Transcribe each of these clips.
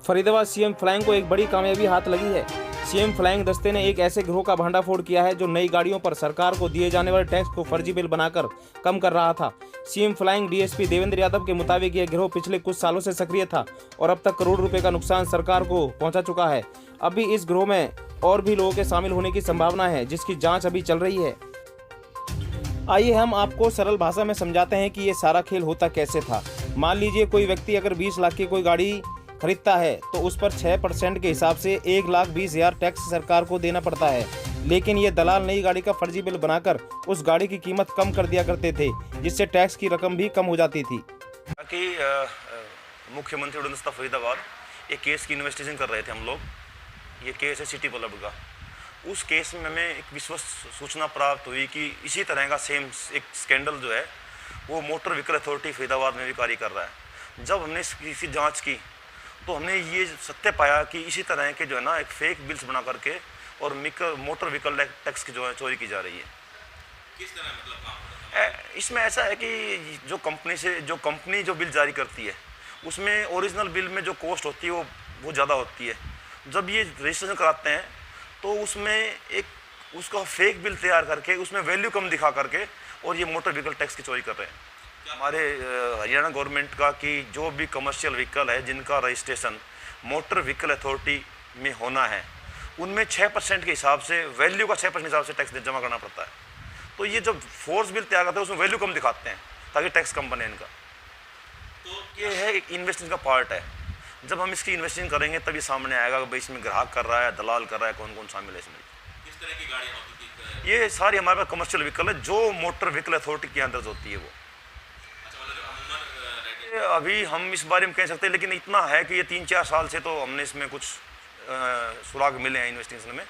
Faridabad CM flying को एक बड़ी कामयाबी हाथ लगी है। सीएम फ्लाइंग दस्ते ने एक ऐसे गिरोह का भंडाफोड़ किया है जो नई गाड़ियों पर सरकार को दिए जाने वाले टैक्स को फर्जी बिल बनाकर कम कर रहा था। CM flying DSP Devendra Yadav के मुताबिक यह गिरोह पिछले कुछ सालों से सक्रिय था और अब तक करोड़ रुपए का नुकसान सरकार को पहुंचा चुका है। अभी इस गिरोह में और भी लोगों के शामिल होने की संभावना है, जिसकी जाँच अभी चल रही है। आइए हम आपको सरल भाषा में समझाते हैं कि ये सारा खेल होता कैसे था। मान लीजिए कोई व्यक्ति अगर 20 लाख की कोई गाड़ी खरीदता है तो उस पर 6% के हिसाब से 1,20,000 टैक्स सरकार को देना पड़ता है। लेकिन ये दलाल नई गाड़ी का फर्जी बिल बनाकर उस गाड़ी की कीमत कम कर दिया करते थे, जिससे टैक्स की रकम भी कम हो जाती थी। मुख्यमंत्री उड़नदस्ता फरीदाबाद एक केस की इन्वेस्टिगेशन कर रहे थे हम लोग। ये केस है सिटी बल्ब का। उस केस में हमें एक विश्वस्त सूचना प्राप्त हुई कि इसी तरह का सेम एक स्कैंडल जो है वो मोटर व्हीकल अथॉरिटी फरीदाबाद में भी कार्य कर रहा है। जब हमने इसकी जांच की तो हमने ये सत्य पाया कि इसी तरह के जो है ना एक फेक बिल्स बना करके और मोटर व्हीकल टैक्स की जो है चोरी की जा रही है। किस तरह मतलब काम होता है? इसमें ऐसा है कि जो कंपनी जो बिल जारी करती है उसमें ओरिजिनल बिल में जो कॉस्ट होती है वो ज़्यादा होती है। जब ये रजिस्ट्रेशन कराते हैं तो उसमें एक उसका फेक बिल तैयार करके उसमें वैल्यू कम दिखा करके और ये मोटर व्हीकल टैक्स की चोरी कर रहे हैं। हमारे हरियाणा गवर्नमेंट का कि जो भी कमर्शियल व्हीकल है जिनका रजिस्ट्रेशन मोटर व्हीकल अथॉरिटी में होना है उनमें 6% के हिसाब से वैल्यू का 6% हिसाब से टैक्स जमा करना पड़ता है। तो ये जब फोर्स बिल तैयार करते हैं उसमें वैल्यू कम दिखाते हैं ताकि टैक्स कम बने इनका। तो ये है एक इन्वेस्टिंग का पार्ट है। जब हम इसकी इन्वेस्टिंग करेंगे तभी सामने आएगा कि भाई इसमें ग्राहक कर रहा है, दलाल कर रहा है, कौन कौन शामिल है इसमें। किस तरह की गाड़ियाँ होती थी? ये सारी हमारे पास कमर्शियल व्हीकल है जो मोटर व्हीकल अथॉरिटी के अंदर होती है वो। अच्छा, मतलब अभी हम इस बारे में कह सकते हैं, लेकिन इतना है कि ये 3-4 साल से तो हमने इसमें कुछ सुराग मिले हैं इन्वेस्टिगेशन में।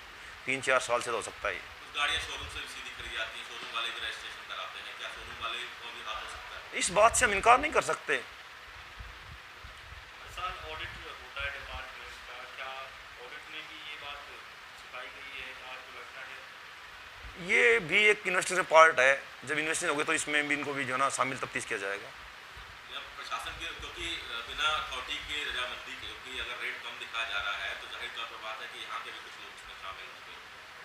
3-4 साल से तो हो सकता है। गाड़ियाँ शोरूम से सीधी खरीदी जाती हैं, शोरूम वाले भी रजिस्ट्रेशन कराते हैं, क्या शोरूम वाले को भी हाथ हो सकता है? इस बात से हम इनकार नहीं कर सकते। ऑडिट होता है डिपार्टमेंट का, क्या ऑडिट में भी ये बात छिपाई गई है? आपको लगता है ये भी एक इन्वेस्टिगेशन पार्ट है। जब इन्वेस्टिगेशन होगी तो इसमें भी इनको भी जो है ना शामिल तफ्तीश किया जाएगा। प्रशासन के क्योंकि बिना अथॉरिटी की रजामंदी के क्योंकि अगर रेट कम दिखाया जा रहा है तो जाहिर तौर पर बात है कि यहाँ के भी कुछ लोग इसमें शामिल होंगे।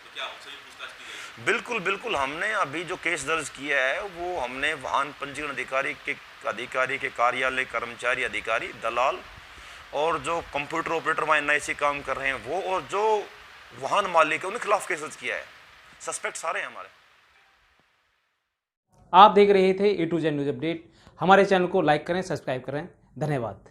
तो क्या उनसे भी पूछताछ की गई? बिल्कुल बिल्कुल। हमने अभी जो केस दर्ज किया है वो हमने वाहन पंजीकरण अधिकारी के कार्यालय कर्मचारी अधिकारी दलाल और जो कंप्यूटर ऑपरेटर वहाँ NIC काम कर रहे हैं वो और जो वाहन मालिक है उनके खिलाफ केस दर्ज किया है। सस्पेक्ट सारे हैं हमारे। आप देख रहे थे A to Z news update. हमारे चैनल को लाइक करें, सब्सक्राइब करें। धन्यवाद।